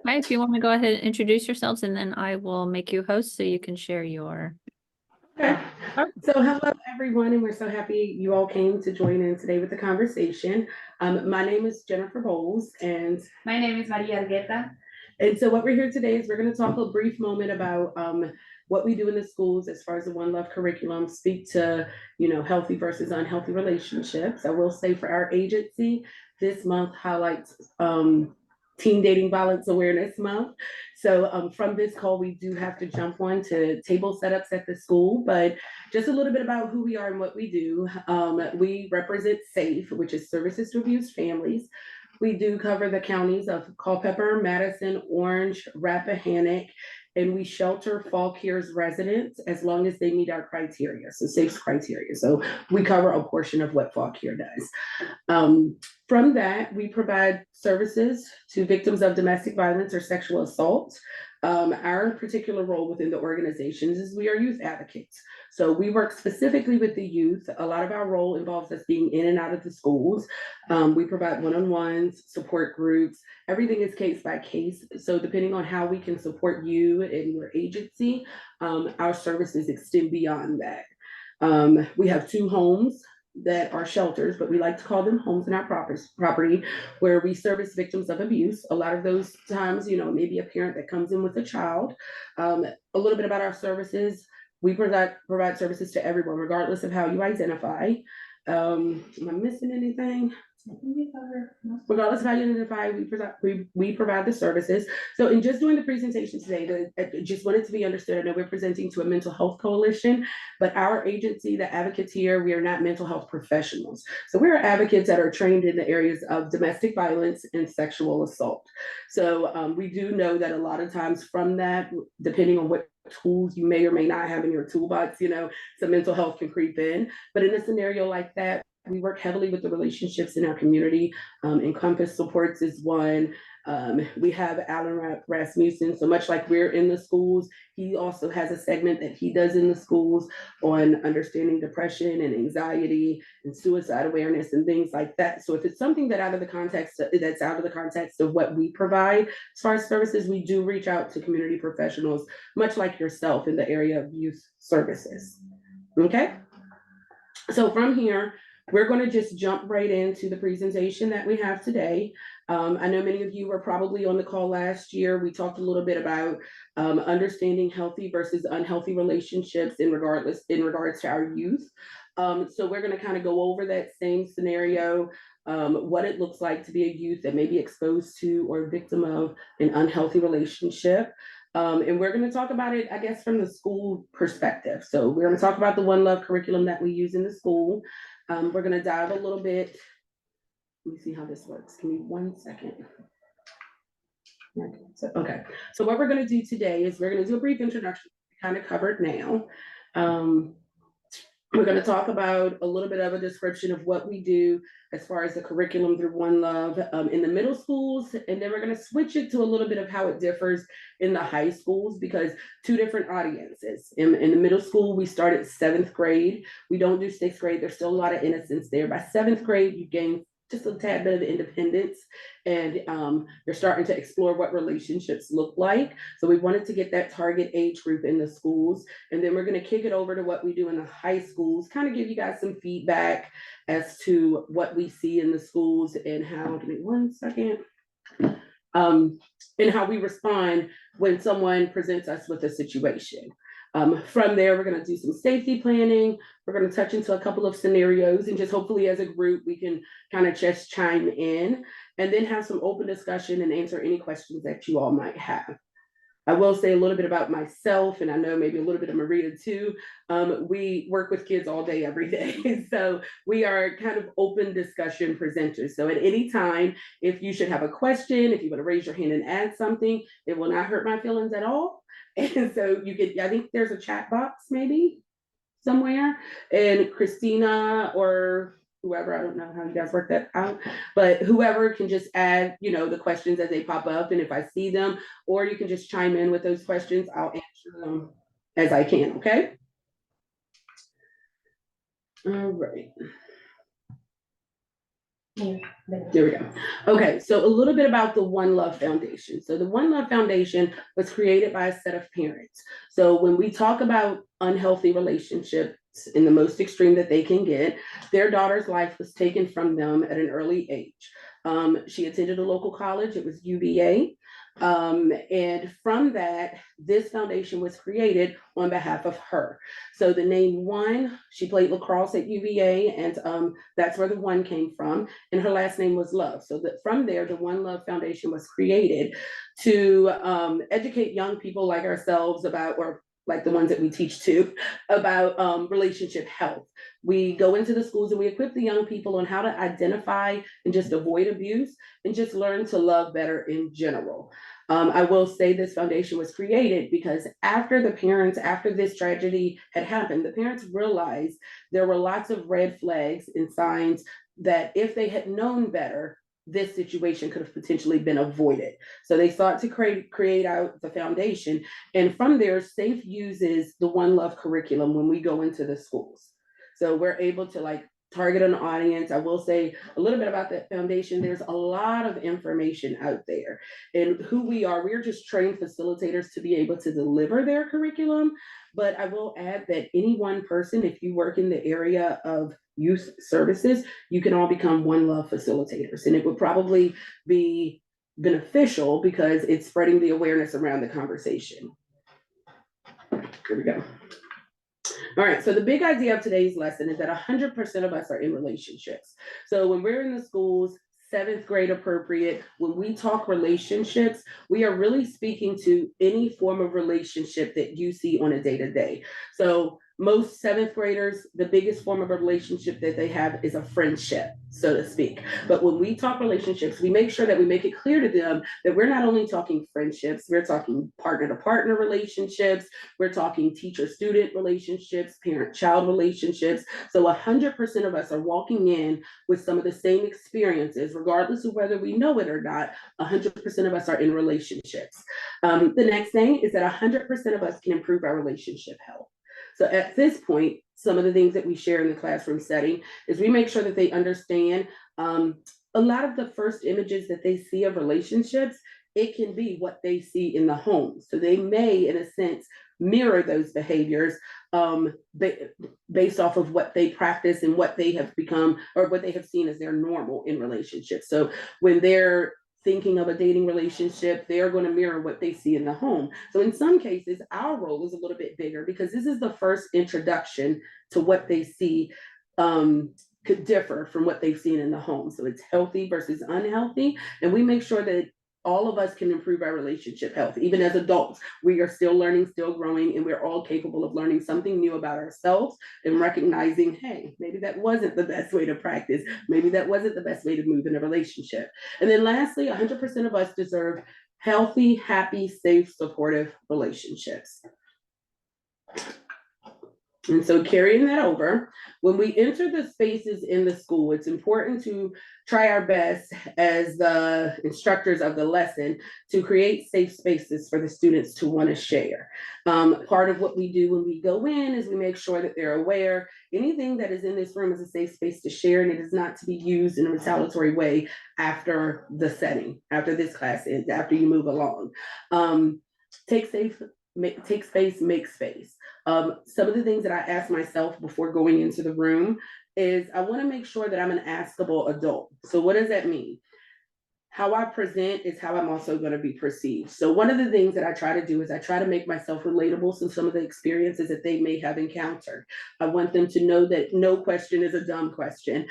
Hi, if you want to go ahead and introduce yourselves, and then I will make you host so you can share your. Okay. So hello, everyone, and we're so happy you all came to join in today with the conversation. My name is Jennifer Bowles, and My name is Maria Argueta. so what we're here today is we're going to talk a brief moment about what we do in the schools as far as the One Love curriculum, speak to, healthy versus unhealthy relationships. I will say for our agency, this month highlights Teen Dating Violence Awareness Month. So from this call, we do have to jump on to table setups at the school, but just a little bit about who we are and what we do. We represent SAFE, which is Services to Abused Families. We do cover the counties of Culpeper, Madison, Orange, Rappahannock, and we shelter Fauquier's residents as long as they meet our criteria, so SAFE's criteria. So we cover a portion of what Fauquier does. From that, we provide services to victims of domestic violence or sexual assault. Our particular role within the organizations is we are youth advocates. So we work specifically with the youth. A lot of our role involves us being in and out of the schools. We provide one-on-ones, support groups. Everything is case by case. So depending on how we can support you and your agency, our services extend beyond that. We have 2 homes that are shelters, but we like to call them homes in our property where we service victims of abuse. A lot of those times, maybe a parent that comes in with a child. A little bit about our services. We provide services to everyone, regardless of how you identify. Am I missing anything? Regardless of how you identify, we provide the services. So in just doing the presentation today, I just wanted to be understood. I know we're presenting to a mental health coalition, but our agency, the advocates here, we are not mental health professionals. So we're advocates that are trained in the areas of domestic violence and sexual assault. So we do know that a lot of times from that, depending on what tools you may or may not have in your toolbox, some mental health can creep in. But in a scenario like that, we work heavily with the relationships in our community. Encompass Supports is one. We have Alan Rasmussen. So much like we're in the schools, he also has a segment that he does in the schools on understanding depression and anxiety and suicide awareness and things like that. So if it's something that's out of the context of what we provide as far as services, we do reach out to community professionals, much like yourself in the area of youth services. Okay. So from here, we're going to just jump right into the presentation that we have today. I know many of you were probably on the call last year. We talked a little bit about understanding healthy versus unhealthy relationships in regards to our youth. So we're going to kind of go over that same scenario, what it looks like to be a youth that may be exposed to or a victim of an unhealthy relationship. And we're going to talk about it, I guess, from the school perspective. So we're going to talk about the One Love curriculum that we use in the school. We're going to dive a little bit. Let me see how this works. Give me 1 second. Okay. So what we're going to do today is we're going to do a brief introduction, kind of covered now. We're going to talk about a little bit of a description of what we do as far as the curriculum through One Love in the middle schools. And then we're going to switch it to a little bit of how it differs in the high schools, because 2 different audiences. In the middle school, we start at 7th grade. We don't do 6th grade. There's still a lot of innocence there. By 7th grade, you gain just a tad bit of independence, and you're starting to explore what relationships look like. So we wanted to get that target age group in the schools, and then we're going to kick it over to what we do in the high schools, kind of give you guys some feedback as to what we see in the schools and how, give me 1 second, and how we respond when someone presents us with a situation. From there, we're going to do some safety planning. We're going to touch into a couple of scenarios, and just hopefully as a group, we can kind of just chime in and then have some open discussion and answer any questions that you all might have. I will say a little bit about myself, and I know maybe a little bit of Marita too. We work with kids all day, every day. So we are kind of open discussion presenters. So at any time, if you should have a question, if you want to raise your hand and add something, it will not hurt my feelings at all. And so you could, I think there's a chat box maybe somewhere, and Christina or whoever, I don't know how you guys work that out, but whoever can just add, the questions as they pop up. And if I see them, or you can just chime in with those questions, I'll answer them as I can. Okay. All right. There we go. Okay, so a little bit about the One Love Foundation. So the One Love Foundation was created by a set of parents. So when we talk about unhealthy relationships in the most extreme that they can get, their daughter's life was taken from them at an early age. She attended a local college, it was UVA. And from that, this foundation was created on behalf of her. So the name One, she played lacrosse at UVA, and that's where the One came from. And her last name was Love. So that from there, the One Love Foundation was created to educate young people like ourselves about, or like the ones that we teach to, about relationship health. We go into the schools and we equip the young people on how to identify and just avoid abuse and just learn to love better in general. I will say this foundation was created because after this tragedy had happened, the parents realized there were lots of red flags and signs that if they had known better, this situation could have potentially been avoided. So they sought to create out the foundation. And from there, SAFE uses the One Love curriculum when we go into the schools. So we're able to target an audience. I will say a little bit about that foundation. There's a lot of information out there. And who we are, we're just trained facilitators to be able to deliver their curriculum. But I will add that any one person, if you work in the area of youth services, you can all become One Love facilitators. And it would probably be beneficial because it's spreading the awareness around the conversation. Here we go. All right, so the big idea of today's lesson is that 100% of us are in relationships. So when we're in the schools, 7th grade appropriate, when we talk relationships, we are really speaking to any form of relationship that you see on a day-to-day. So most 7th graders, the biggest form of a relationship that they have is a friendship, so to speak. But when we talk relationships, we make sure that we make it clear to them that we're not only talking friendships, we're talking partner-to-partner relationships, we're talking teacher-student relationships, parent-child relationships. So 100% of us are walking in with some of the same experiences, regardless of whether we know it or not. 100% of us are in relationships. The next thing is that 100% of us can improve our relationship health. So at this point, some of the things that we share in the classroom setting is we make sure that they understand a lot of the first images that they see of relationships, it can be what they see in the home. So they may, in a sense, mirror those behaviors based off of what they practice and what they have become or what they have seen as their normal in relationships. So when they're thinking of a dating relationship, they're going to mirror what they see in the home. So in some cases, our role is a little bit bigger because this is the first introduction to what they see could differ from what they've seen in the home. So it's healthy versus unhealthy. And we make sure that all of us can improve our relationship health. Even as adults, we are still learning, still growing, and we're all capable of learning something new about ourselves and recognizing, hey, maybe that wasn't the best way to practice. Maybe that wasn't the best way to move in a relationship. And then lastly, 100% of us deserve healthy, happy, safe, supportive relationships. And so carrying that over, when we enter the spaces in the school, it's important to try our best as the instructors of the lesson to create safe spaces for the students to want to share. Part of what we do when we go in is we make sure that they're aware anything that is in this room is a safe space to share, and it is not to be used in a retaliatory way after the setting, after this class ends, after you move along. Take space, make space. Some of the things that I ask myself before going into the room is I want to make sure that I'm an askable adult. So what does that mean? How I present is how I'm also going to be perceived. So one of the things that I try to do is I try to make myself relatable to some of the experiences that they may have encountered. I want them to know that no question is a dumb question.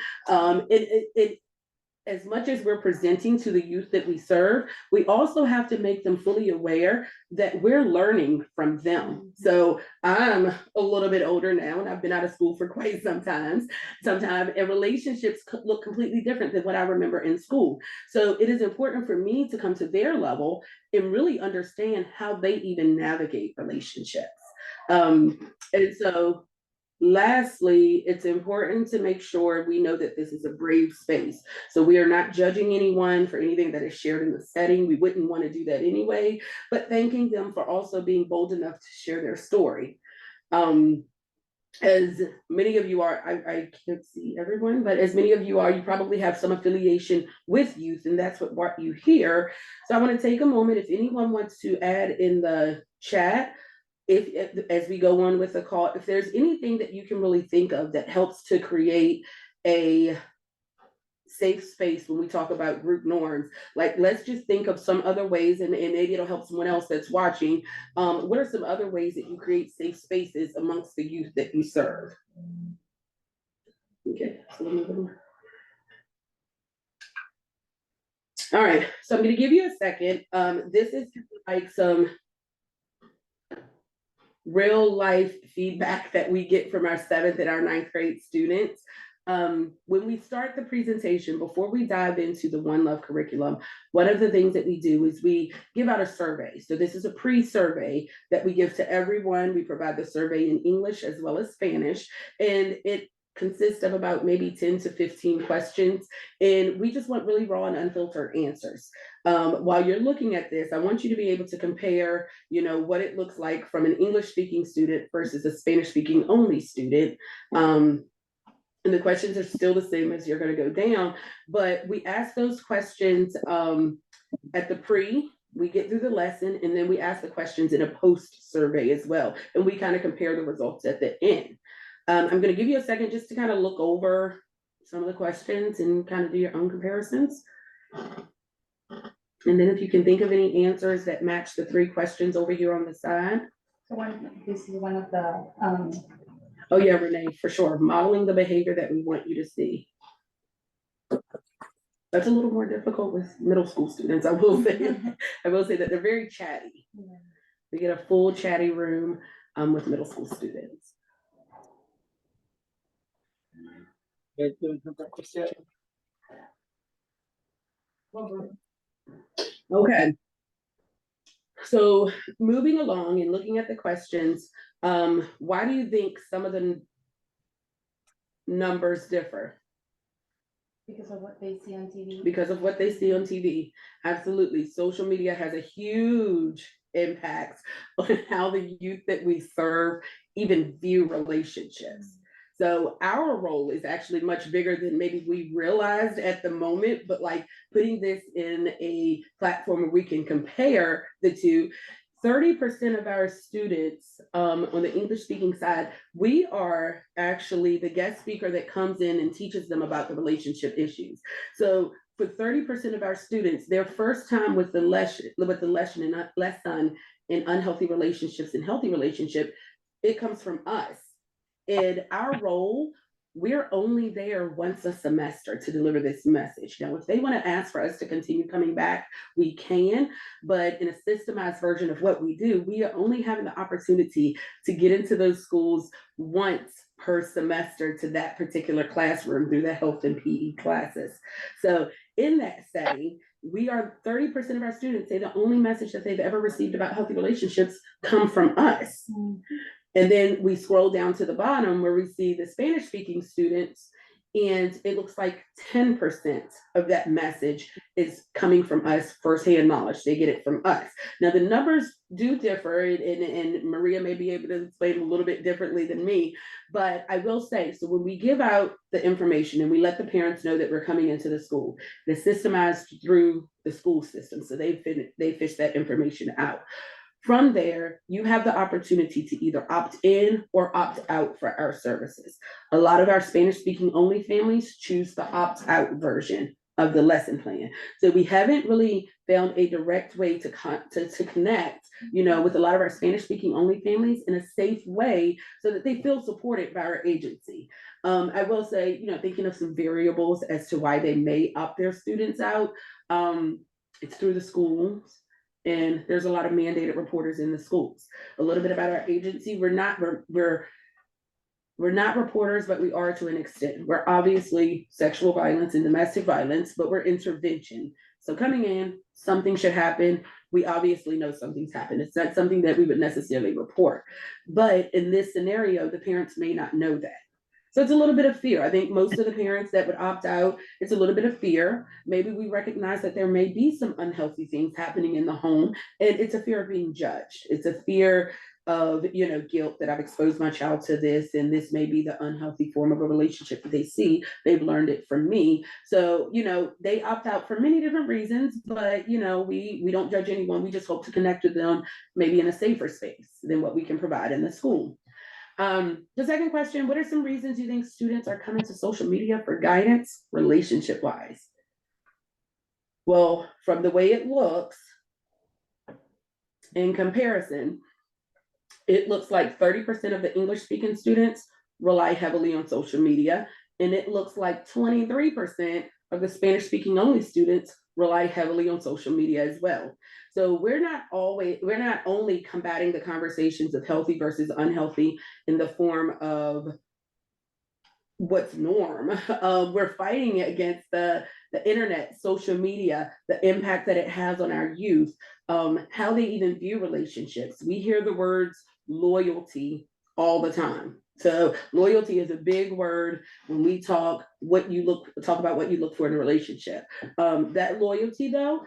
As much as we're presenting to the youth that we serve, we also have to make them fully aware that we're learning from them. So I'm a little bit older now, and I've been out of school for quite some time, and relationships look completely different than what I remember in school. So it is important for me to come to their level and really understand how they even navigate relationships. And so lastly, it's important to make sure we know that this is a brave space. So we are not judging anyone for anything that is shared in the setting. We wouldn't want to do that anyway, but thanking them for also being bold enough to share their story. as many of you are, I can't see everyone, but as many of you are, you probably have some affiliation with youth, and that's what brought you here. So I want to take a moment, if anyone wants to add in the chat, if as we go on with the call, if there's anything that you can really think of that helps to create a safe space when we talk about group norms, like let's just think of some other ways, and maybe it'll help someone else that's watching. What are some other ways that you create safe spaces amongst the youth that you serve? Okay, so let me move on. All right, so I'm going to give you a second. This is like some real life feedback that we get from our 7th and our 9th grade students. When we start the presentation, before we dive into the One Love curriculum, one of the things that we do is we give out a survey. So this is a pre-survey that we give to everyone. We provide the survey in English as well as Spanish, and it consists of about maybe 10 to 15 questions. And we just want really raw and unfiltered answers. While you're looking at this, I want you to be able to compare, what it looks like from an English speaking student versus a Spanish speaking only student. And the questions are still the same as you're going to go down, but we ask those questions at the pre, we get through the lesson, and then we ask the questions in a post survey as well. And we kind of compare the results at the end. I'm going to give you a second just to kind of look over some of the questions and kind of do your own comparisons. And then if you can think of any answers that match the 3 questions over here on the side. So this is one of the, Oh yeah, Renee, for sure. Modeling the behavior that we want you to see. That's a little more difficult with middle school students, I will say. I will say that they're very chatty. Yeah. We get a full chatty room with middle school students. Okay. So moving along and looking at the questions, why do you think some of the numbers differ? because of what they see on TV. Because of what they see on TV. Absolutely. Social media has a huge impact on how the youth that we serve even view relationships. So our role is actually much bigger than maybe we realized at the moment, but like putting this in a platform where we can compare the two. 30% of our students on the English speaking side, we are actually the guest speaker that comes in and teaches them about the relationship issues. So for 30% of our students, their first time with the lesson in unhealthy relationships and healthy relationship, it comes from us. And our role, we're only there once a semester to deliver this message. Now, if they want to ask for us to continue coming back, we can, but in a systemized version of what we do, we are only having the opportunity to get into those schools once per semester to that particular classroom through the health and PE classes. So in that setting, we are 30% of our students say the only message that they've ever received about healthy relationships come from us. Mm-hmm. And then we scroll down to the bottom where we see the Spanish speaking students, and it looks like 10% of that message is coming from us, firsthand knowledge. They get it from us. Now the numbers do differ, and Maria may be able to explain a little bit differently than me, but I will say, so when we give out the information and we let the parents know that we're coming into the school, it's systemized through the school system. So they fish that information out. From there, you have the opportunity to either opt in or opt out for our services. A lot of our Spanish speaking only families choose the opt out version of the lesson plan. So we haven't really found a direct way to connect, with a lot of our Spanish speaking only families in a safe way so that they feel supported by our agency. I will say, thinking of some variables as to why they may opt their students out, it's through the schools. And there's a lot of mandated reporters in the schools. A little bit about our agency. We're not reporters, but we are to an extent. We're obviously sexual violence and domestic violence, but we're intervention. So coming in, something should happen. We obviously know something's happened. It's not something that we would necessarily report. But in this scenario, the parents may not know that. So it's a little bit of fear. I think most of the parents that would opt out, it's a little bit of fear. Maybe we recognize that there may be some unhealthy things happening in the home, and it's a fear of being judged. It's a fear of, guilt that I've exposed my child to this, and this may be the unhealthy form of a relationship that they see. They've learned it from me. So, they opt out for many different reasons, but, we don't judge anyone. We just hope to connect with them maybe in a safer space than what we can provide in the school. The second question, what are some reasons you think students are coming to social media for guidance relationship wise? Well, from the way it looks, in comparison, it looks like 30% of the English speaking students rely heavily on social media, and it looks like 23% of the Spanish speaking only students rely heavily on social media as well. So we're not only combating the conversations of healthy versus unhealthy in the form of what's norm. We're fighting against the internet, social media, the impact that it has on our youth, how they even view relationships. We hear the words loyalty all the time. So loyalty is a big word when we talk about what you look for in a relationship. That loyalty though,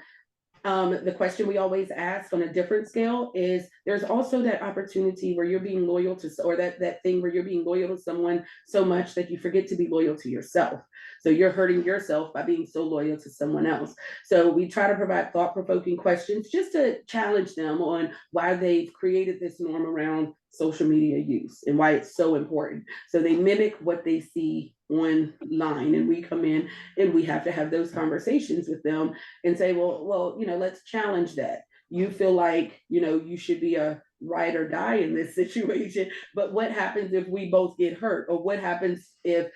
the question we always ask on a different scale is there's also that opportunity where you're being loyal to, or that thing where you're being loyal to someone so much that you forget to be loyal to yourself. So you're hurting yourself by being so loyal to someone else. So we try to provide thought-provoking questions just to challenge them on why they've created this norm around social media use and why it's so important. So they mimic what they see online, and we come in and we have to have those conversations with them and say, well, let's challenge that. You feel like, you should be a ride or die in this situation, but what happens if we both get hurt? Or what happens if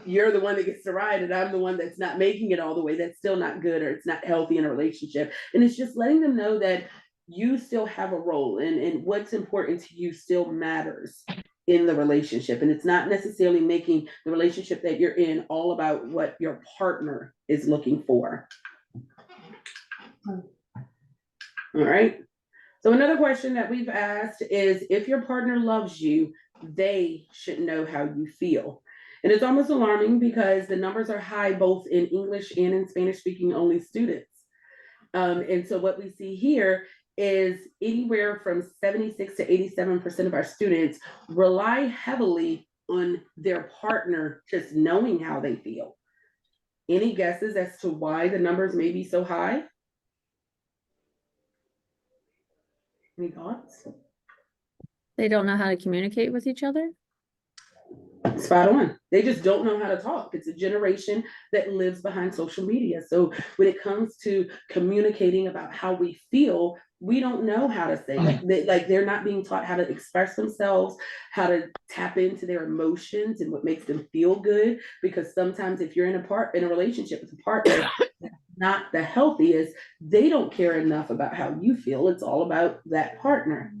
you're the one that gets to ride and I'm the one that's not making it all the way? That's still not good, or it's not healthy in a relationship. And it's just letting them know that you still have a role, and what's important to you still matters in the relationship. And it's not necessarily making the relationship that you're in all about what your partner is looking for. All right. So another question that we've asked is, if your partner loves you, they should know how you feel. And it's almost alarming because the numbers are high both in English and in Spanish speaking only students. And so what we see here is anywhere from 76 to 87% of our students rely heavily on their partner just knowing how they feel. Any guesses as to why the numbers may be so high? Any thoughts? They don't know how to communicate with each other? Spot on. They just don't know how to talk. It's a generation that lives behind social media. So when it comes to communicating about how we feel, we don't know how to say it. They're not being taught how to express themselves, how to tap into their emotions and what makes them feel good. Because sometimes if you're in a relationship with a partner that's not the healthiest, they don't care enough about how you feel. It's all about that partner.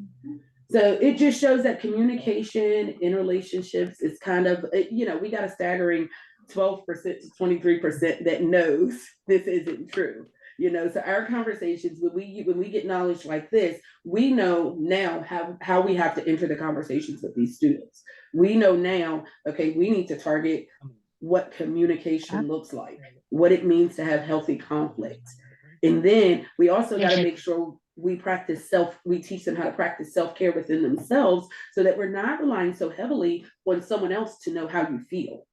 So it just shows that communication in relationships is kind of, we got a staggering 12% to 23% that knows this isn't true. So our conversations, when we get knowledge like this, we know now how we have to enter the conversations with these students. We know now, okay, we need to target what communication looks like, what it means to have healthy conflict. And then we also got to make sure we teach them how to practice self-care within themselves so that we're not relying so heavily on someone else to know how you feel,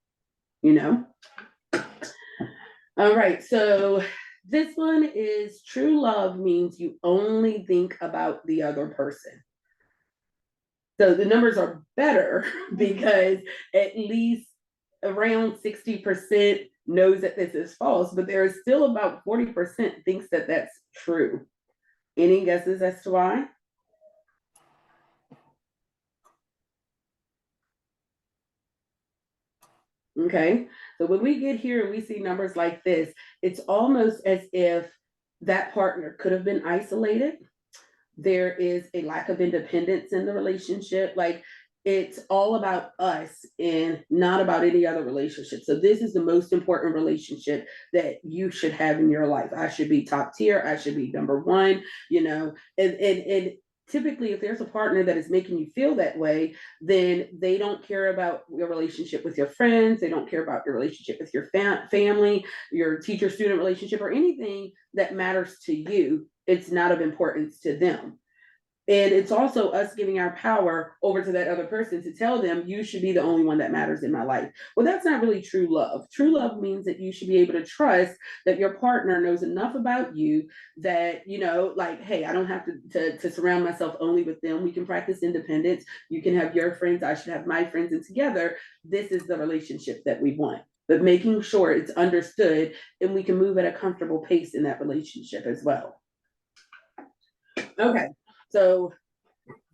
All right, so this one is true love means you only think about the other person. So the numbers are better because at least around 60% knows that this is false, but there is still about 40% thinks that that's true. Any guesses as to why? Okay, so when we get here and we see numbers like this, it's almost as if that partner could have been isolated. There is a lack of independence in the relationship. Like, it's all about us and not about any other relationship. So this is the most important relationship that you should have in your life. I should be top tier. I should be number one, and typically if there's a partner that is making you feel that way, then they don't care about your relationship with your friends. They don't care about your relationship with your family, your teacher-student relationship, or anything that matters to you. It's not of importance to them. And it's also us giving our power over to that other person to tell them, you should be the only one that matters in my life. Well, that's not really true love. True love means that you should be able to trust that your partner knows enough about you that, like, hey, I don't have to surround myself only with them. We can practice independence. You can have your friends, I should have my friends, and together, this is the relationship that we want. But making sure it's understood and we can move at a comfortable pace in that relationship as well. Okay, so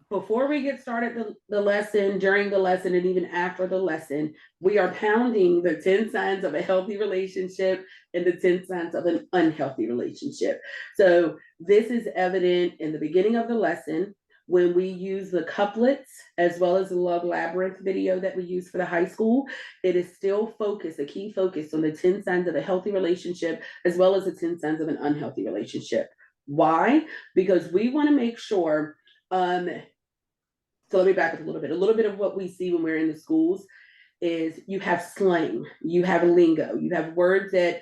before we get started the lesson, during the lesson, and even after the lesson, we are pounding the 10 signs of a healthy relationship and the 10 signs of an unhealthy relationship. So this is evident in the beginning of the lesson when we use the couplets as well as the Love Labyrinth video that we use for the high school. It is still a key focus on the 10 signs of a healthy relationship as well as the 10 signs of an unhealthy relationship. Why? Because we want to make sure, so let me back up a little bit of what we see when we're in the schools is you have slang, you have lingo, you have words that,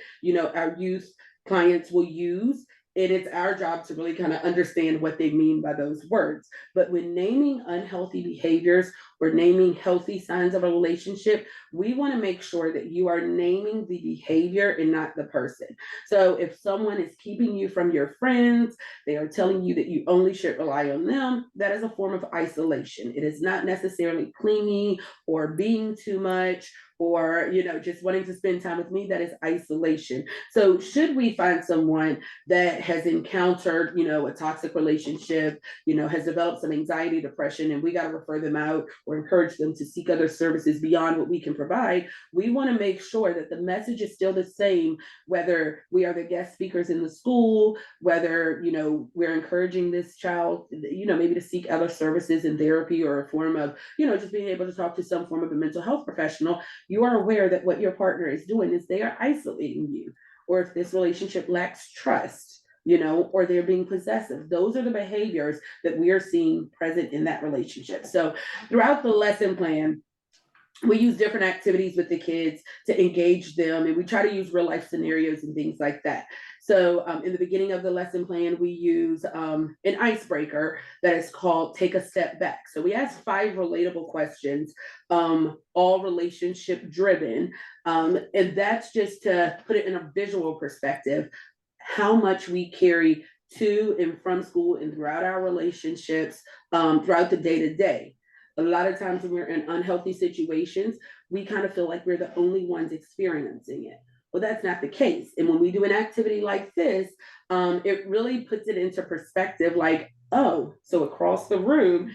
our youth clients will use. And it's our job to really kind of understand what they mean by those words. But when naming unhealthy behaviors or naming healthy signs of a relationship, we want to make sure that you are naming the behavior and not the person. So if someone is keeping you from your friends, they are telling you that you only should rely on them, that is a form of isolation. It is not necessarily clingy or being too much or, just wanting to spend time with me. That is isolation. So should we find someone that has encountered, a toxic relationship, has developed some anxiety, depression, and we got to refer them out or encourage them to seek other services beyond what we can provide, we want to make sure that the message is still the same, whether we are the guest speakers in the school, whether, we're encouraging this child, maybe to seek other services in therapy or a form of, just being able to talk to some form of a mental health professional. You are aware that what your partner is doing is they are isolating you, or if this relationship lacks trust, or they're being possessive. Those are the behaviors that we are seeing present in that relationship. So throughout the lesson plan, we use different activities with the kids to engage them, and we try to use real life scenarios and things like that. So in the beginning of the lesson plan, we use an icebreaker that is called Take a Step Back. So we ask 5 relatable questions, all relationship driven. And that's just to put it in a visual perspective, how much we carry to and from school and throughout our relationships, throughout the day to day. A lot of times when we're in unhealthy situations, we kind of feel like we're the only ones experiencing it. Well, that's not the case. And when we do an activity like this, it really puts it into perspective like, oh, so across the room,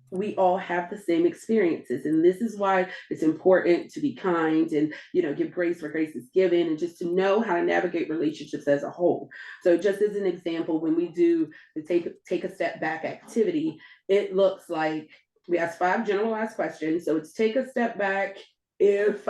we all have the same experiences. And this is why it's important to be kind and, give grace where grace is given, and just to know how to navigate relationships as a whole. So just as an example, when we do the take a step back activity, it looks like we ask 5 generalized questions. So it's take a step back if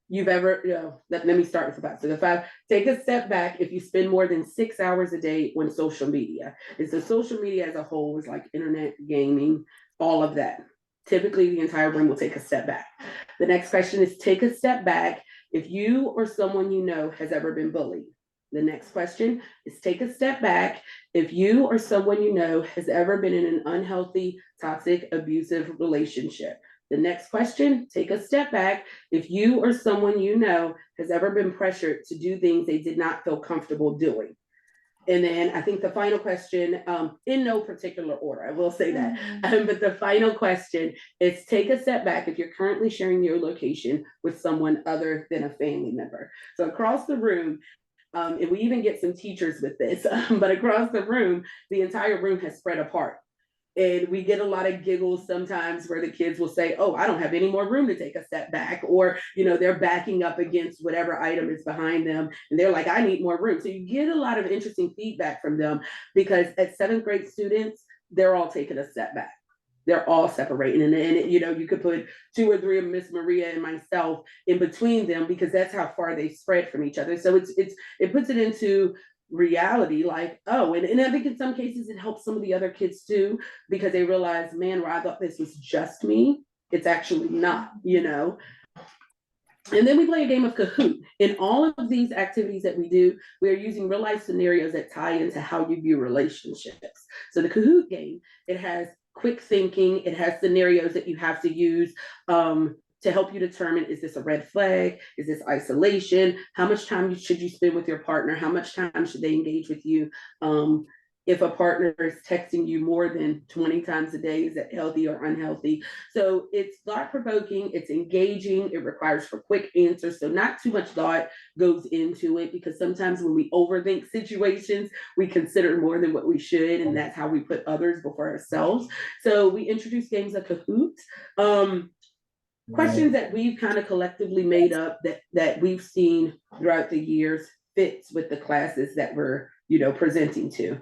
you've ever, let me start with the 5. So the 5, take a step back if you spend more than 6 hours a day on social media. And so social media as a whole is like internet, gaming, all of that. Typically the entire room will take a step back. The next question is take a step back if you or someone you know has ever been bullied. The next question is take a step back if you or someone you know has ever been in an unhealthy, toxic, abusive relationship. The next question, take a step back if you or someone you know has ever been pressured to do things they did not feel comfortable doing. And then I think the final question, in no particular order, I will say that, but the final question is take a step back if you're currently sharing your location with someone other than a family member. So across the room, and we even get some teachers with this, but across the room, the entire room has spread apart. And we get a lot of giggles sometimes where the kids will say, oh, I don't have any more room to take a step back. Or, they're backing up against whatever item is behind them. And they're like, I need more room. So you get a lot of interesting feedback from them, because at 7th grade students, they're all taking a step back. They're all separating. And you could put 2 or 3 of Miss Maria and myself in between them, because that's how far they spread from each other. So it puts it into reality, like, oh, and I think in some cases it helps some of the other kids too, because they realize, man, where I thought this was just me, it's actually not. And then we play a game of Kahoot. In all of these activities that we do, we are using real life scenarios that tie into how you view relationships. So the Kahoot game, it has quick thinking, it has scenarios that you have to use to help you determine, is this a red flag? Is this isolation? How much time should you spend with your partner? How much time should they engage with you? If a partner is texting you more than 20 times a day, is that healthy or unhealthy? So it's thought provoking, it's engaging, it requires for quick answers. So not too much thought goes into it, because sometimes when we overthink situations, we consider more than what we should, and that's how we put others before ourselves. So we introduce games like Kahoot. Questions that we've kind of collectively made up that we've seen throughout the years fits with the classes that we're, presenting to.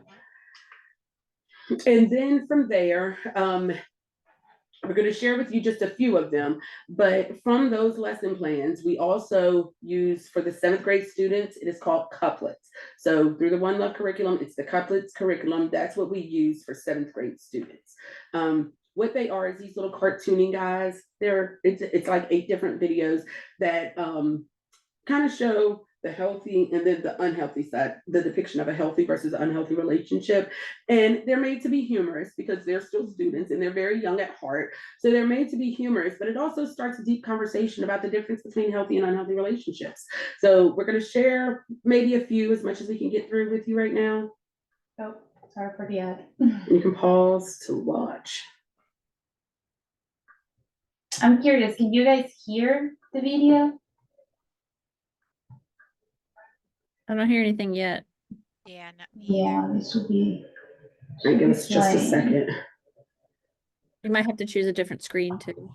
And then from there, we're going to share with you just a few of them, but from those lesson plans, we also use for the 7th grade students, it is called Couplets. So through the One Love curriculum, it's the Couplets curriculum. That's what we use for 7th grade students. What they are is these little cartooning guys. It's like 8 different videos that kind of show the healthy and then the unhealthy side, the depiction of a healthy versus unhealthy relationship. And they're made to be humorous because they're still students and they're very young at heart. So they're made to be humorous, but it also starts a deep conversation about the difference between healthy and unhealthy relationships. So we're going to share maybe a few, as much as we can get through with you right now. Oh, sorry for the ad. You can pause to watch. I'm curious, can you guys hear the video? I don't hear anything yet. Yeah, not me Yeah, either. this would be. Give us just a playing. second. You might have to choose a different screen too.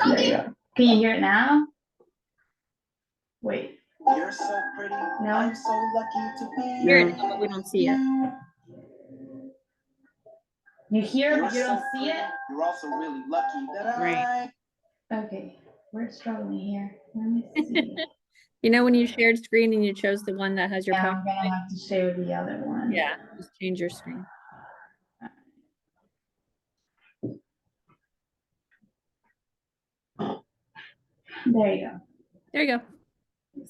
There you go. Can you hear it now? Wait. You're so pretty. No. I'm so lucky to be. Hear it, but we don't see it. You hear it, You're but you don't so see pretty. it? You're also really lucky that Right. Okay, we're struggling here. Let me see. You know when you shared screen and you chose the one that has your Yeah, power? I'm gonna have to share the other one. Yeah, just change your screen. There you go. There you go.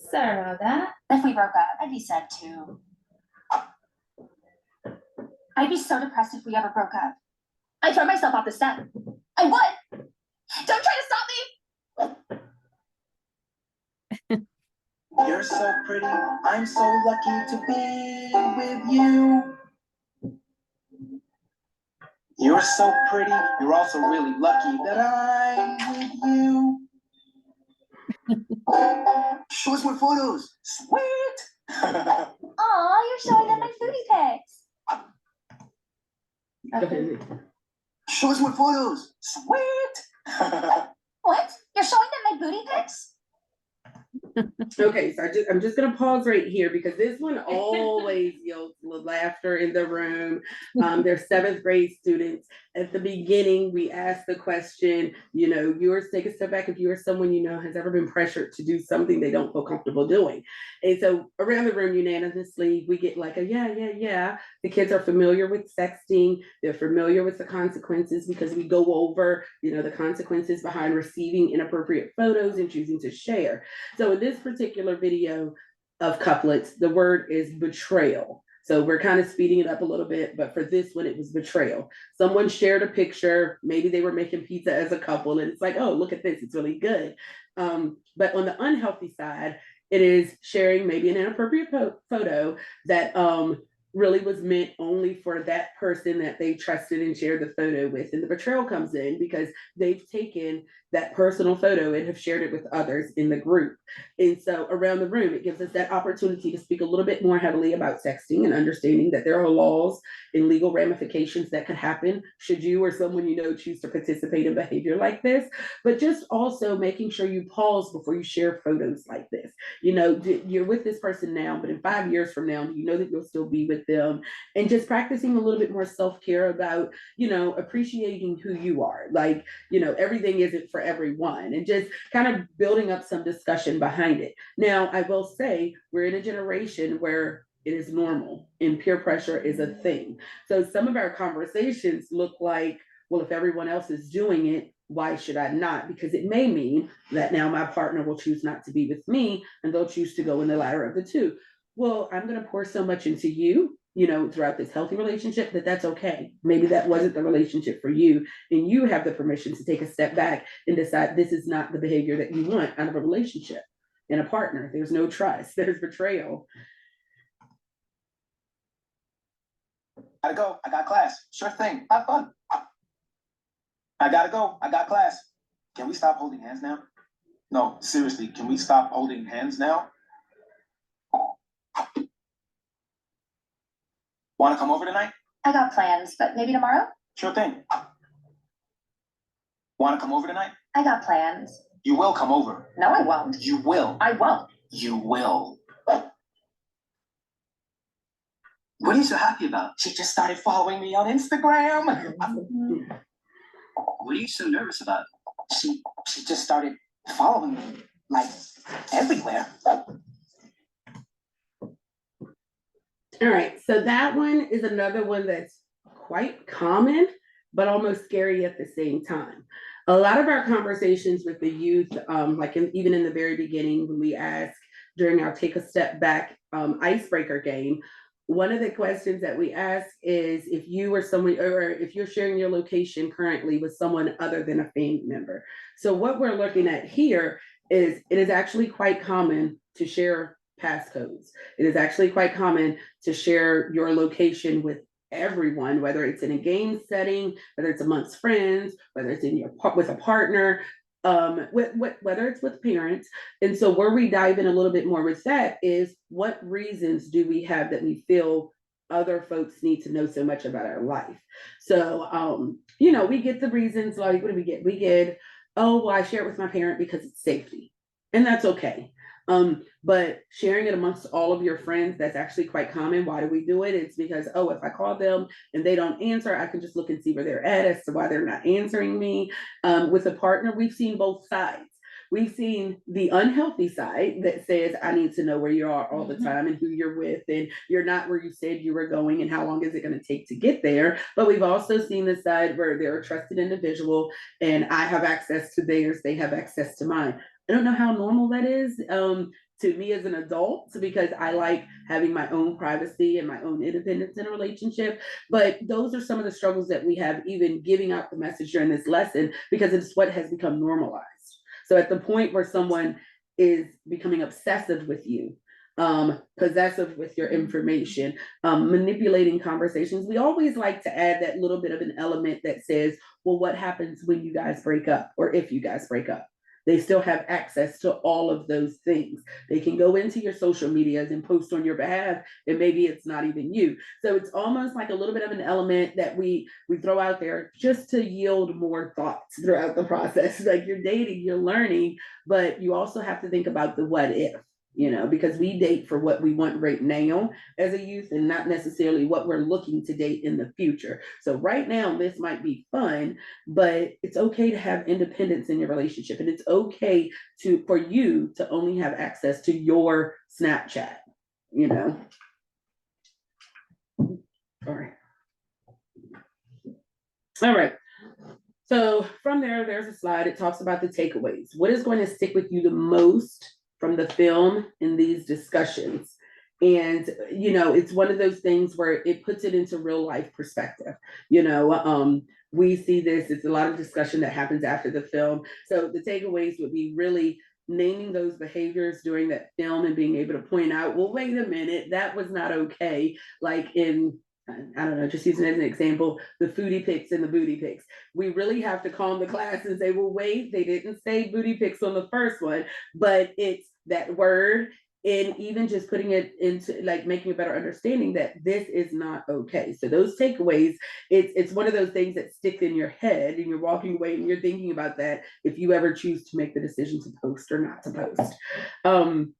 Sorry about that. If we broke up, I'd be sad too. I'd be so depressed if we ever broke up. I'd throw myself off the step. I would. Don't try to stop me. You're so pretty. I'm so lucky to be with you. You're so pretty. You're also really lucky that I'm with you. Show us more photos. Sweet. Aw, you're showing them my foodie pics. Go Okay. ahead. Show us more photos. Sweet. What? You're showing them my booty pics? Okay, so I'm just gonna pause right here because this one always yields laughter in the room. They're 7th grade students. At the beginning, we ask the question, yours, take a step back if you are someone has ever been pressured to do something they don't feel comfortable doing. And so around the room unanimously, we get like a yeah. The kids are familiar with sexting, they're familiar with the consequences because we go over, the consequences behind receiving inappropriate photos and choosing to share. So in this particular video of Couplets, the word is betrayal. So we're kind of speeding it up a little bit, but for this one, it was betrayal. Someone shared a picture, maybe they were making pizza as a couple, and it's like, oh, look at this, it's really good. But on the unhealthy side, it is sharing maybe an inappropriate photo that really was meant only for that person that they trusted and shared the photo with. And the betrayal comes in because they've taken that personal photo and have shared it with others in the group. And so around the room, it gives us that opportunity to speak a little bit more heavily about sexting and understanding that there are laws and legal ramifications that could happen should you or someone choose to participate in behavior like this. But just also making sure you pause before you share photos like this. You're with this person now, but in 5 years from now, you know that you'll still be with them. And just practicing a little bit more self-care about, appreciating who you are. Like, everything isn't for everyone, and just kind of building up some discussion behind it. Now, I will say we're in a generation where it is normal and peer pressure is a thing. So some of our conversations look like, well, if everyone else is doing it, why should I not? Because it may mean that now my partner will choose not to be with me and they'll choose to go in the latter of the two. Well, I'm going to pour so much into you, throughout this healthy relationship that's okay. Maybe that wasn't the relationship for you, and you have the permission to take a step back and decide this is not the behavior that you want out of a relationship and a partner. There's no trust, there's betrayal. Gotta go. I got class. Sure thing. Have fun. I gotta go. I got class. Can we stop holding hands now? No, seriously, can we stop holding hands now? Want to come over tonight? I got plans, but maybe tomorrow? Sure thing. Want to come over tonight? I got plans. You will come over. No, I won't. You will. I won't. You will. What are you so happy about? She just started following me on Instagram. What are you so nervous about? She just started following me, like, everywhere. All right, so that one is another one that's quite common, but almost scary at the same time. A lot of our conversations with the youth, even in the very beginning, when we ask during our Take a Step Back icebreaker game, one of the questions that we ask is if you or someone, or if you're sharing your location currently with someone other than a family member. So what we're looking at here is it is actually quite common to share passcodes. It is actually quite common to share your location with everyone, whether it's in a game setting, whether it's amongst friends, whether it's in with a partner, whether it's with parents. And so where we dive in a little bit more with that is what reasons do we have that we feel other folks need to know so much about our life? So, we get the reasons, like, what do we get? We get, oh, well, I share it with my parent because it's safety. And that's okay. But sharing it amongst all of your friends, that's actually quite common. Why do we do it? It's because, oh, if I call them and they don't answer, I can just look and see where they're at as to why they're not answering me. With a partner, we've seen both sides. We've seen the unhealthy side that says, I need to know where you are all the time and who you're with, and you're not where you said you were going, and how long is it going to take to get there. But we've also seen the side where they're a trusted individual and I have access to theirs, they have access to mine. I don't know how normal that is to me as an adult, because I like having my own privacy and my own independence in a relationship. But those are some of the struggles that we have, even giving out the message during this lesson, because it's what has become normalized. So at the point where someone is becoming obsessive with you, possessive with your information, manipulating conversations, we always like to add that little bit of an element that says, well, what happens when you guys break up, or if you guys break up? They still have access to all of those things. They can go into your social medias and post on your behalf, and maybe it's not even you. So it's almost like a little bit of an element that we throw out there just to yield more thoughts throughout the process. Like, you're dating, you're learning, but you also have to think about the what if. Because we date for what we want right now as a youth, and not necessarily what we're looking to date in the future. So right now, this might be fun, but it's okay to have independence in your relationship. And it's okay for you to only have access to your Snapchat, Sorry. All right. So from there's a slide. It talks about the takeaways. What is going to stick with you the most from the film in these discussions? And, it's one of those things where it puts it into real life perspective. We see this, it's a lot of discussion that happens after the film. So the takeaways would be really naming those behaviors during that film and being able to point out, well, wait a minute, that was not okay. Like in, I don't know, just using it as an example, the foodie pics and the booty pics. We really have to calm the class and say, well, wait, they didn't say booty pics on the first one, but it's that word. And even just putting it into, like, making a better understanding that this is not okay. So those takeaways, it's one of those things that stick in your head and you're walking away and you're thinking about that if you ever choose to make the decision to post or not to post. And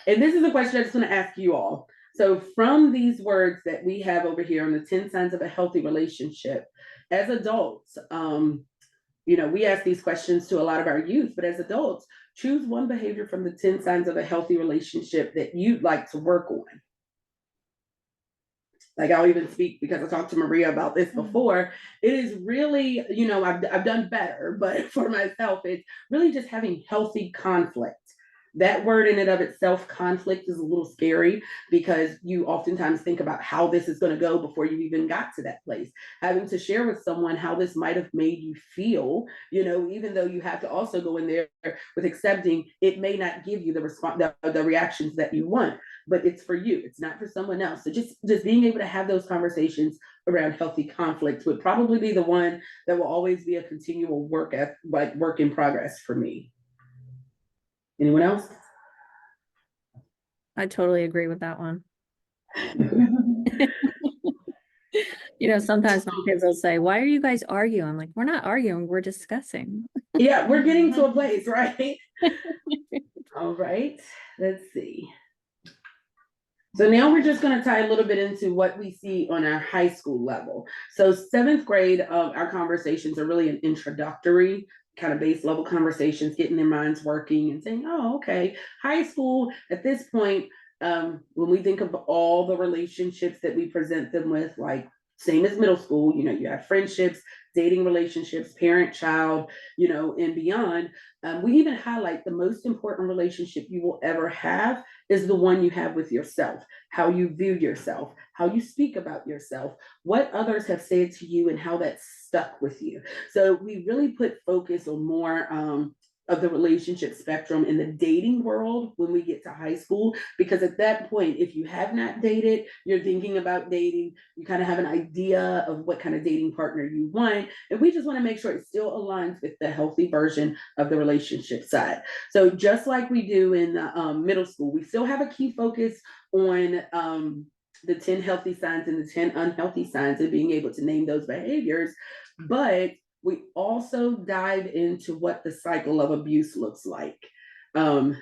this is a question I just want to ask you all. So from these words that we have over here on the 10 signs of a healthy relationship, as adults, we ask these questions to a lot of our youth, but as adults, choose one behavior from the 10 signs of a healthy relationship that you'd like to work on. like I'll even speak because I talked to Maria about this before. It is really, I've done better, but for myself, it's really just having healthy conflict. That word in and of itself, conflict, is a little scary because you oftentimes think about how this is going to go before you even got to that place. Having to share with someone how this might have made you feel, even though you have to also go in there with accepting it may not give you the response, the reactions that you want, but it's for you. It's not for someone else. So just being able to have those conversations around healthy conflict would probably be the one that will always be a continual work in progress for me. Anyone else? I totally agree with that one. Sometimes my kids will say, "Why are you guys arguing?" I'm like, "We're not arguing, we're discussing." Yeah, we're getting to a place, right? All right, let's see. So now we're just going to tie a little bit into what we see on our high school level. So 7th grade, our conversations are really an introductory kind of base level conversations, getting their minds working and saying, oh, okay, high school at this point, when we think of all the relationships that we present them with, like same as middle school, you have friendships, dating relationships, parent, child, and beyond. We even highlight the most important relationship you will ever have is the one you have with yourself, how you view yourself, how you speak about yourself, what others have said to you, and how that's stuck with you. So we really put focus on more of the relationship spectrum in the dating world when we get to high school, because at that point, if you have not dated, you're thinking about dating, you kind of have an idea of what kind of dating partner you want, and we just want to make sure it still aligns with the healthy version of the relationship side. So just like we do in the middle school, we still have a key focus on the 10 healthy signs and the 10 unhealthy signs and being able to name those behaviors, but we also dive into what the cycle of abuse looks like. So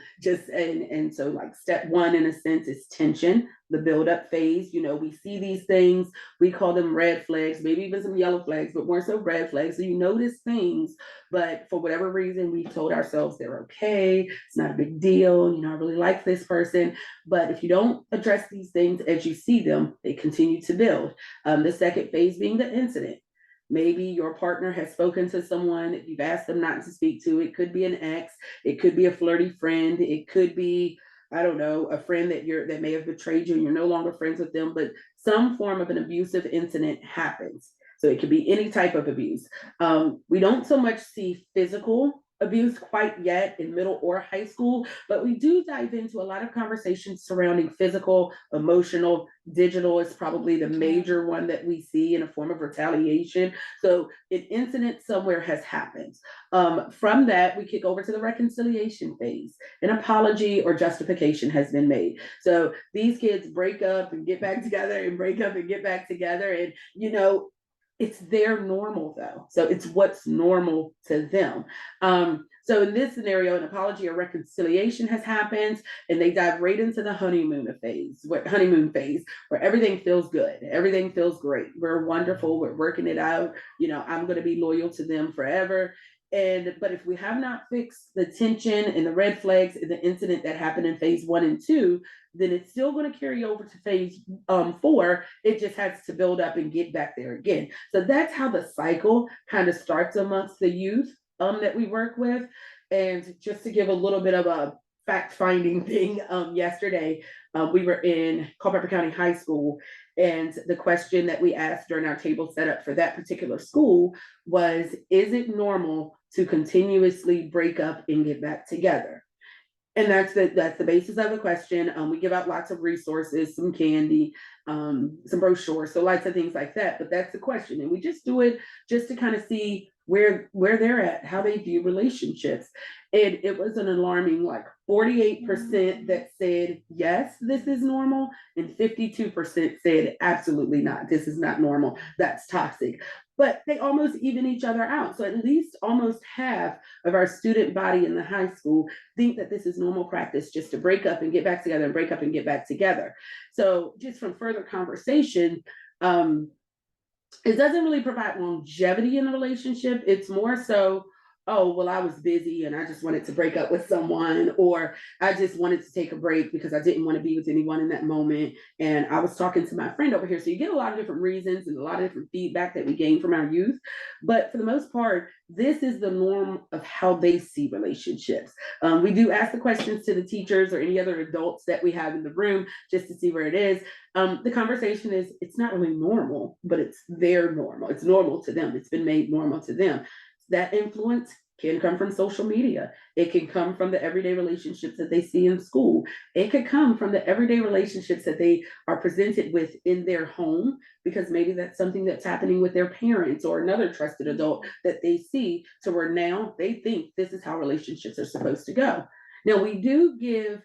like step 1 in a sense is tension, the build-up phase. We see these things, we call them red flags, maybe even some yellow flags, but more so red flags. So you notice things, but for whatever reason, we've told ourselves they're okay, it's not a big deal, I really like this person. But if you don't address these things as you see them, they continue to build. The second phase being the incident. Maybe your partner has spoken to someone that you've asked them not to speak to. It could be an ex, it could be a flirty friend, it could be, I don't know, a friend that may have betrayed you and you're no longer friends with them, but some form of an abusive incident happens. So it could be any type of abuse. We don't so much see physical abuse quite yet in middle or high school, but we do dive into a lot of conversations surrounding physical, emotional. Digital is probably the major one that we see in a form of retaliation. So an incident somewhere has happened. From that, we kick over to the reconciliation phase. An apology or justification has been made. So these kids break up and get back together and break up and get back together. And, it's their normal though. So it's what's normal to them. So in this scenario, an apology or reconciliation has happened and they dive right into the honeymoon phase, where everything feels good. Everything feels great. We're wonderful. We're working it out. I'm going to be loyal to them forever. But if we have not fixed the tension and the red flags and the incident that happened in phase 1 and 2, then it's still going to carry over to phase 4. It just has to build up and get back there again. So that's how the cycle kind of starts amongst the youth that we work with. And just to give a little bit of a fact-finding thing, yesterday, we were in Culpeper County High School, and the question that we asked during our table setup for that particular school was, is it normal to continuously break up and get back together? And that's the basis of the question. We give out lots of resources, some candy, some brochures, so lots of things like that. But that's the question, and we just do it just to kind of see where they're at, how they view relationships. And it was an alarming, like 48% that said yes, this is normal, and 52% said absolutely not. This is not normal. That's toxic. But they almost even each other out. So at least almost half of our student body in the high school think that this is normal practice, just to break up and get back together and break up and get back together. So just from further conversation, it doesn't really provide longevity in a relationship. It's more so oh, well, I was busy and I just wanted to break up with someone, or I just wanted to take a break because I didn't want to be with anyone in that moment. And I was talking to my friend over here. So you get a lot of different reasons and a lot of different feedback that we gain from our youth. But for the most part, this is the norm of how they see relationships. We do ask the questions to the teachers or any other adults that we have in the room just to see where it is. The conversation is, it's not really normal, but it's their normal. It's normal to them. It's been made normal to them. That influence can come from social media. It can come from the everyday relationships that they see in school. It could come from the everyday relationships that they are presented with in their home, because maybe that's something that's happening with their parents or another trusted adult that they see, to where now they think this is how relationships are supposed to go. Now, we do give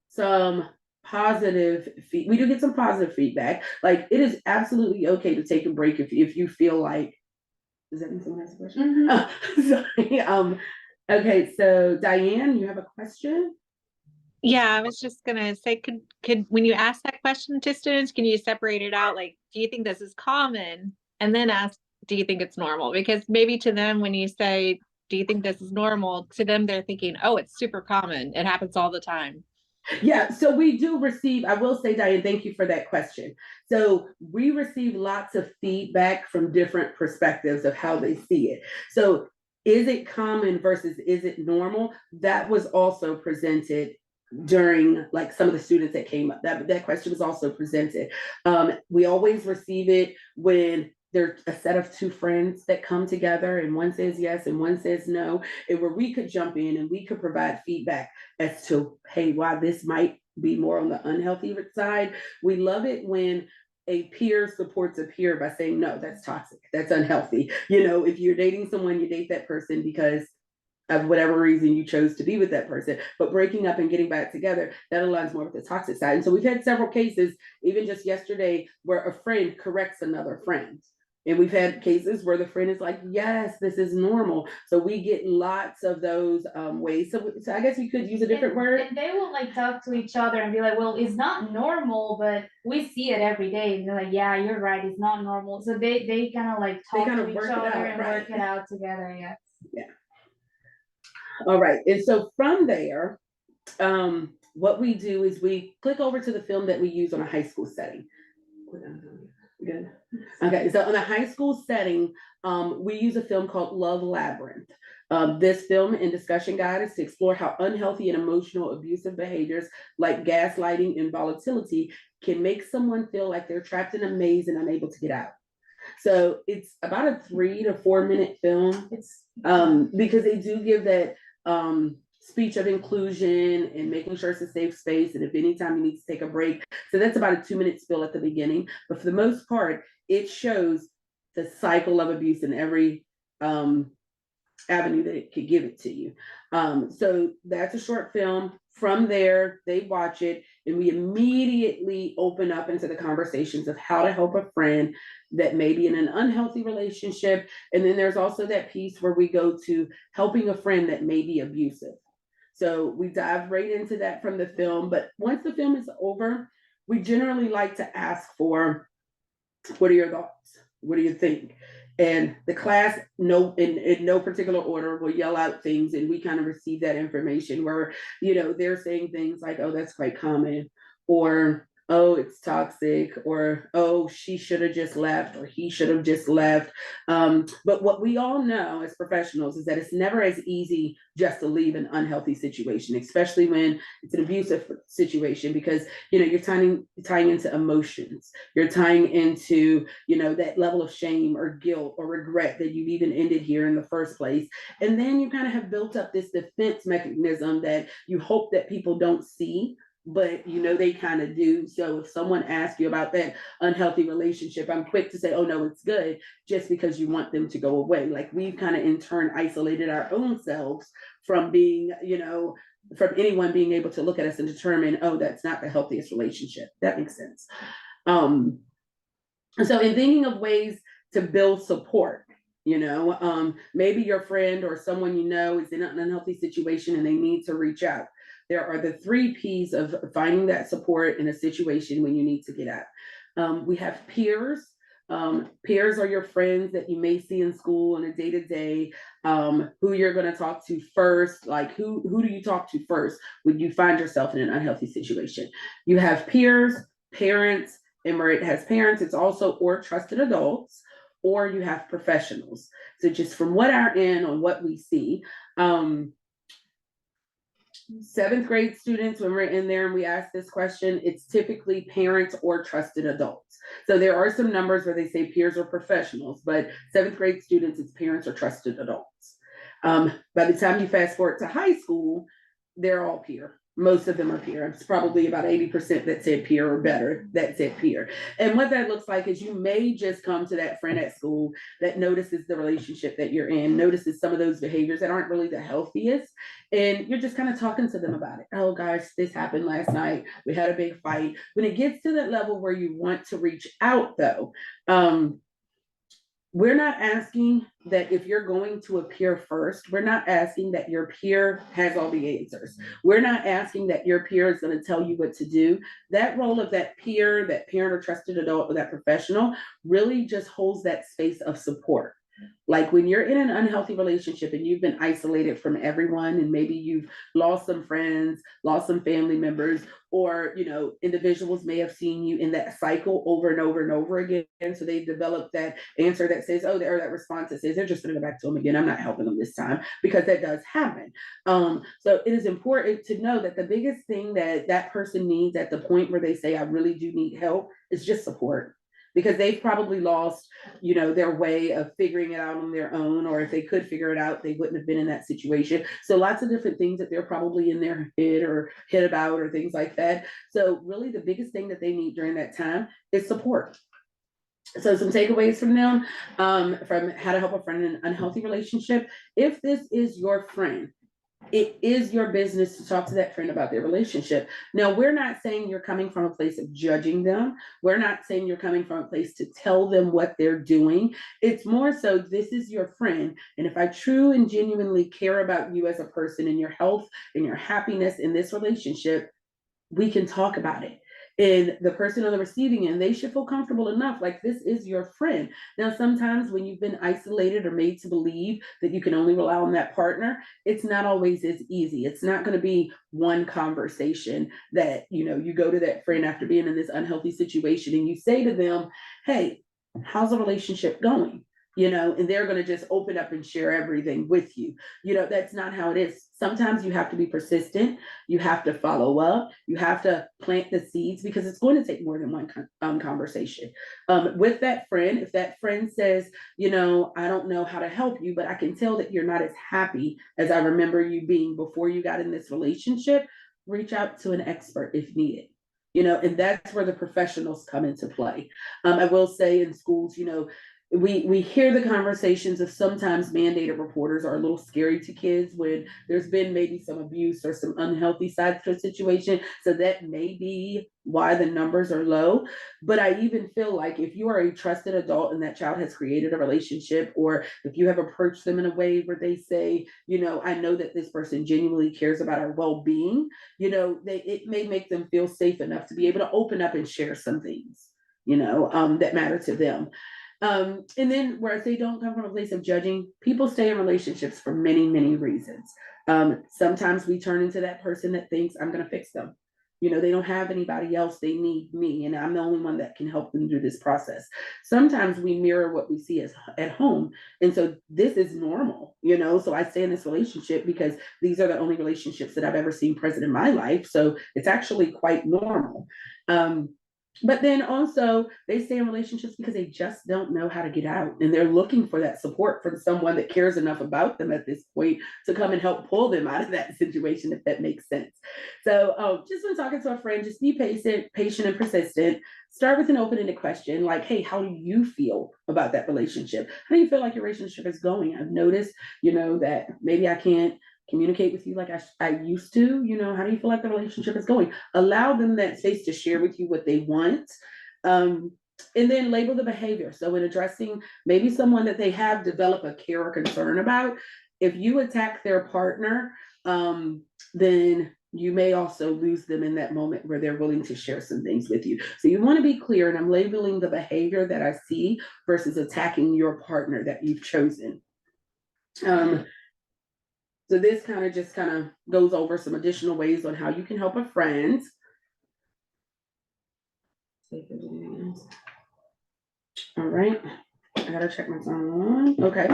some we do get some positive feedback. Like, it is absolutely okay to take a break if you feel like, does that mean someone has a question? Oh, sorry. Okay, so Diane, you have a question? Yeah, I was just gonna say, could when you ask that question to students, can you separate it out? Like, do you think this is common? And then ask, do you think it's normal? Because maybe to them, when you say, do you think this is normal? To them, they're thinking, oh, it's super common. It happens all the time. Yeah, so we do receive, I will say, Diane, thank you for that question. So we receive lots of feedback from different perspectives of how they see it. So is it common versus is it normal? That was also presented during, like, some of the students that came up. That question was also presented. We always receive it when there's a set of two friends that come together and one says yes and one says no, and where we could jump in and we could provide feedback as to, hey, why this might be more on the unhealthy side. We love it when a peer supports a peer by saying, no, that's toxic, that's unhealthy. You know, if you're dating someone, you date that person because of whatever reason you chose to be with that person, but breaking up and getting back together, that aligns more with the toxic side. And so we've had several cases, even just yesterday, where a friend corrects another friend. And we've had cases where the friend is like, yes, this is normal. So we get lots of those ways. So I guess we could use a different word. And they will like talk to each other and be like, well, it's not normal, but we see it every day. And they're like, yeah, you're right, it's not normal. So they kind of like talk kind of to each work it other out, and right. work it out together. Yeah. All right. And so from there, what we do is we click over to the film that we use on a high school setting. Good. Okay, so in a high school setting, we use a film called Love Labyrinth. This film and discussion guide is to explore how unhealthy and emotional abusive behaviors like gaslighting and volatility can make someone feel like they're trapped in a maze and unable to get out. So it's about a 3 to 4 minute film. It's because they do give that speech of inclusion and making sure it's a safe space, and if anytime you need to take a break. So that's about a 2-minute spill at the beginning, but for the most part, it shows the cycle of abuse in every avenue that it could give it to you. So that's a short film. From there, they watch it, and we immediately open up into the conversations of how to help a friend that may be in an unhealthy relationship. And then there's also that piece where we go to helping a friend that may be abusive. So we dive right into that from the film. But once the film is over, we generally like to ask for, what are your thoughts? What do you think? And the class, in no particular order, will yell out things, and we kind of receive that information where, you know, they're saying things like, oh, that's quite common, or oh, it's toxic, or oh, she should have just left, or he should have just left. But what we all know as professionals is that it's never as easy just to leave an unhealthy situation, especially when it's an abusive situation, because, you know, you're tying into emotions, you're tying into, you know, that level of shame or guilt or regret that you've even ended here in the first place. And then you kind of have built up this defense mechanism that you hope that people don't see, but you know they kind of do. So if someone asks you about that unhealthy relationship, I'm quick to say, oh no, it's good, just because you want them to go away. Like, we've kind of in turn isolated our own selves from being, you know, from anyone being able to look at us and determine, oh, that's not the healthiest relationship. That makes sense. So in thinking of ways to build support, you know, maybe your friend or someone you know is in an unhealthy situation and they need to reach out. There are the 3 P's of finding that support in a situation when you need to get out. We have peers. Peers are your friends that you may see in school on a day-to-day, who you're gonna talk to first, like who do you talk to first when you find yourself in an unhealthy situation? You have peers, parents, and where it has parents, it's also or trusted adults, or you have professionals. So just from what our end on what we see, seventh grade students, when we're in there and we ask this question, it's typically parents or trusted adults. So there are some numbers where they say peers or professionals, but seventh grade students, it's parents or trusted adults. By the time you fast forward to high school, they're all peer. Most of them are peer. It's probably about 80% that said peer or better that said peer. And what that looks like is you may just come to that friend at school that notices the relationship that you're in, notices some of those behaviors that aren't really the healthiest. And you're just kind of talking to them about it. Oh gosh, this happened last night. We had a big fight. When it gets to that level where you want to reach out though, we're not asking that if you're going to a peer first, we're not asking that your peer has all the answers. We're not asking that your peer is going to tell you what to do. That role of that peer, that parent or trusted adult or that professional really just holds that space of support. Like when you're in an unhealthy relationship and you've been isolated from everyone, and maybe you've lost some friends, lost some family members, or individuals may have seen you in that cycle over and over and over again. And so they develop that answer that says, oh, or that response that says, they're just gonna go back to them again. I'm not helping them this time, because that does happen. So it is important to know that the biggest thing that that person needs at the point where they say, I really do need help, is just support. Because they've probably lost, their way of figuring it out on their own, or if they could figure it out, they wouldn't have been in that situation. So lots of different things that they're probably in their head or hit about or things like that. So really the biggest thing that they need during that time is support. So some takeaways from them, from how to help a friend in an unhealthy relationship. If this is your friend, it is your business to talk to that friend about their relationship. Now, we're not saying you're coming from a place of judging them. We're not saying you're coming from a place to tell them what they're doing. It's more so, this is your friend. And if I truly and genuinely care about you as a person and your health and your happiness in this relationship, we can talk about it. And the person on the receiving end, they should feel comfortable enough, like this is your friend. Now, sometimes when you've been isolated or made to believe that you can only rely on that partner, it's not always as easy. It's not going to be one conversation that, you go to that friend after being in this unhealthy situation and you say to them, hey, how's the relationship going? And they're going to just open up and share everything with you. That's not how it is. Sometimes you have to be persistent. You have to follow up. You have to plant the seeds, because it's going to take more than one conversation. With that friend, if that friend says, I don't know how to help you, but I can tell that you're not as happy as I remember you being before you got in this relationship, reach out to an expert if needed. And that's where the professionals come into play. I will say in schools, we hear the conversations of sometimes mandated reporters are a little scary to kids when there's been maybe some abuse or some unhealthy sides to a situation. So that may be why the numbers are low. But I even feel like if you are a trusted adult and that child has created a relationship, or if you have approached them in a way where they say, I know that this person genuinely cares about our well-being, it may make them feel safe enough to be able to open up and share some things, that matter to them. And then where I say don't come from a place of judging, people stay in relationships for many, many reasons. Sometimes we turn into that person that thinks I'm going to fix them. They don't have anybody else. They need me, and I'm the only one that can help them through this process. Sometimes we mirror what we see at home. And so this is normal, so I stay in this relationship because these are the only relationships that I've ever seen present in my life. So it's actually quite normal. But then also they stay in relationships because they just don't know how to get out, and they're looking for that support from someone that cares enough about them at this point to come and help pull them out of that situation, if that makes sense. So just when talking to a friend, just be patient and persistent. Start with an open-ended question like, hey, how do you feel about that relationship? How do you feel like your relationship is going? I've noticed, that maybe I can't communicate with you like I used to. How do you feel like the relationship is going? Allow them that space to share with you what they want. And then label the behavior. So in addressing maybe someone that they have developed a care or concern about, if you attack their partner, then you may also lose them in that moment where they're willing to share some things with you. So you want to be clear, and I'm labeling the behavior that I see versus attacking your partner that you've chosen. So this kind of goes over some additional ways on how you can help a friend. All right, I gotta check my phone. Okay,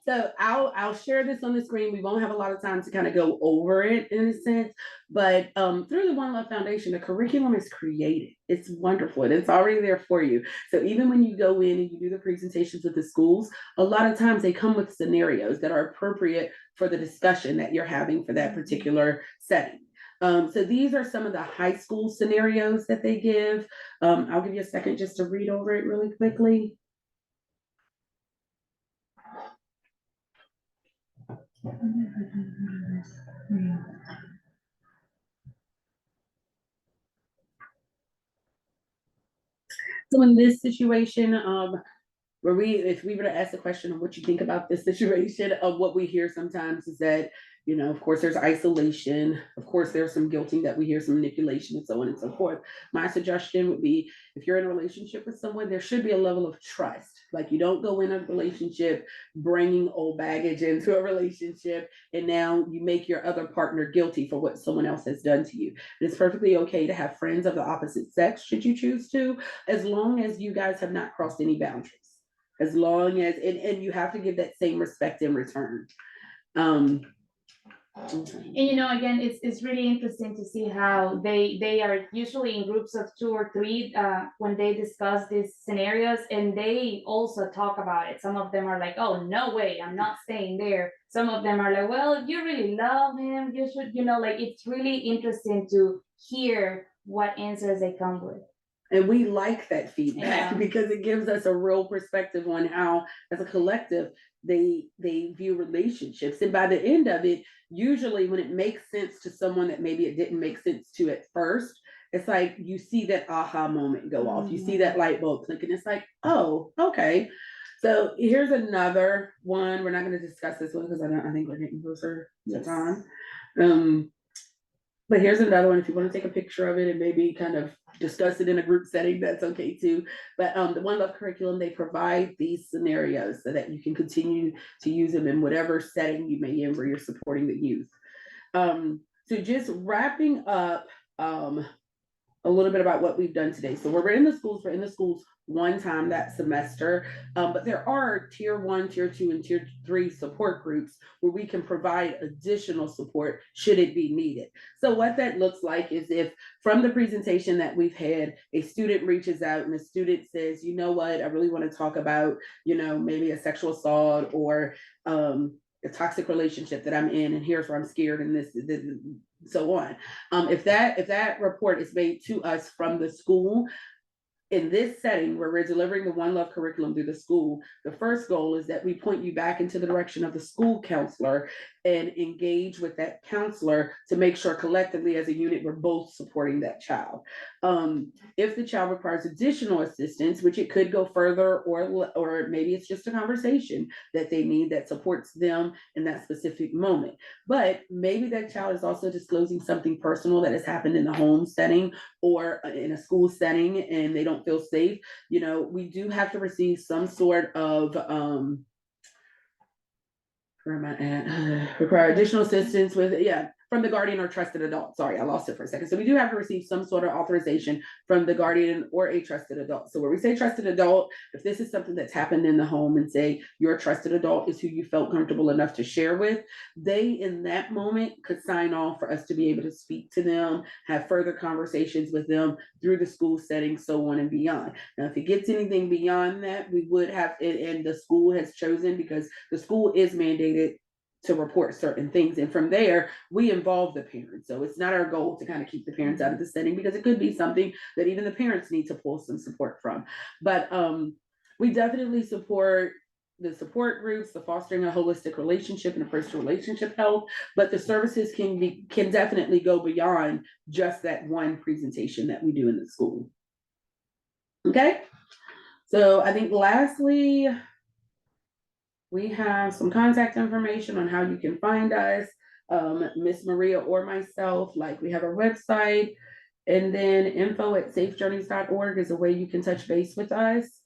so I'll share this on the screen. We won't have a lot of time to kind of go over it in a sense, but through the One Love Foundation, the curriculum is created. It's wonderful and it's already there for you. So even when you go in and you do the presentations with the schools, a lot of times they come with scenarios that are appropriate for the discussion that you're having for that particular setting. So these are some of the high school scenarios that they give. I'll give you a second just to read over it really quickly. So in this situation, if we were to ask the question of what you think about this situation, of what we hear sometimes is that, you know, of course, there's isolation. Of course, there's some guilting that we hear, some manipulation and so on and so forth. My suggestion would be, if you're in a relationship with someone, there should be a level of trust. Like you don't go in a relationship bringing old baggage into a relationship, and now you make your other partner guilty for what someone else has done to you. It's perfectly okay to have friends of the opposite sex, should you choose to, as long as you guys have not crossed any boundaries. As long as, and you have to give that same respect in return. And you know, again, it's really interesting to see how they are usually in groups of 2 or 3 when they discuss these scenarios, and they also talk about it. Some of them are like, oh, no way, I'm not staying there. Some of them are like, well, if you really love him, you should, you know, like it's really interesting to hear what answers they come with. And we like that feedback Yeah. because it gives us a real perspective on how, as a collective, they view relationships. And by the end of it, usually when it makes sense to someone that maybe it didn't make sense to at first, it's like you see that aha moment go off. You see that light bulb click, and it's like, oh, okay. So here's another one. We're not going to discuss this one because I think we're getting closer to time. But here's another one. If you want to take a picture of it and maybe kind of discuss it in a group setting, that's okay too. But the One Love curriculum, they provide these scenarios so that you can continue to use them in whatever setting you may in where you're supporting the youth. So just wrapping up a little bit about what we've done today. So we're in the schools one time that semester, but there are tier 1, tier 2, and tier 3 support groups where we can provide additional support should it be needed. So what that looks like is if from the presentation that we've had, a student reaches out and the student says, you know what, I really want to talk about, you know, maybe a sexual assault or a toxic relationship that I'm in, and here's where I'm scared, and this so on. If that report is made to us from the school, in this setting where we're delivering the One Love curriculum through the school, the first goal is that we point you back into the direction of the school counselor and engage with that counselor to make sure collectively as a unit, we're both supporting that child. If the child requires additional assistance, which it could go further, or maybe it's just a conversation that they need that supports them in that specific moment. But maybe that child is also disclosing something personal that has happened in the home setting or in a school setting, and they don't feel safe. You know, we do have to receive some sort of where am I at? Require additional assistance with, from the guardian or trusted adult. Sorry, I lost it for a second. So we do have to receive some sort of authorization from the guardian or a trusted adult. So where we say trusted adult, if this is something that's happened in the home and say your trusted adult is who you felt comfortable enough to share with, they in that moment could sign off for us to be able to speak to them, have further conversations with them through the school setting, so on and beyond. Now, if it gets anything beyond that, we would have, and the school has chosen, because the school is mandated to report certain things. And from there, we involve the parents. So it's not our goal to kind of keep the parents out of the setting, because it could be something that even the parents need to pull some support from. But we definitely support the support groups, the fostering a holistic relationship and approach to relationship health, but the services can definitely go beyond just that one presentation that we do in the school. Okay, so I think lastly, we have some contact information on how you can find us. Miss Maria or myself. Like, we have our website, and then info@safejourneys.org is a way you can touch base with us.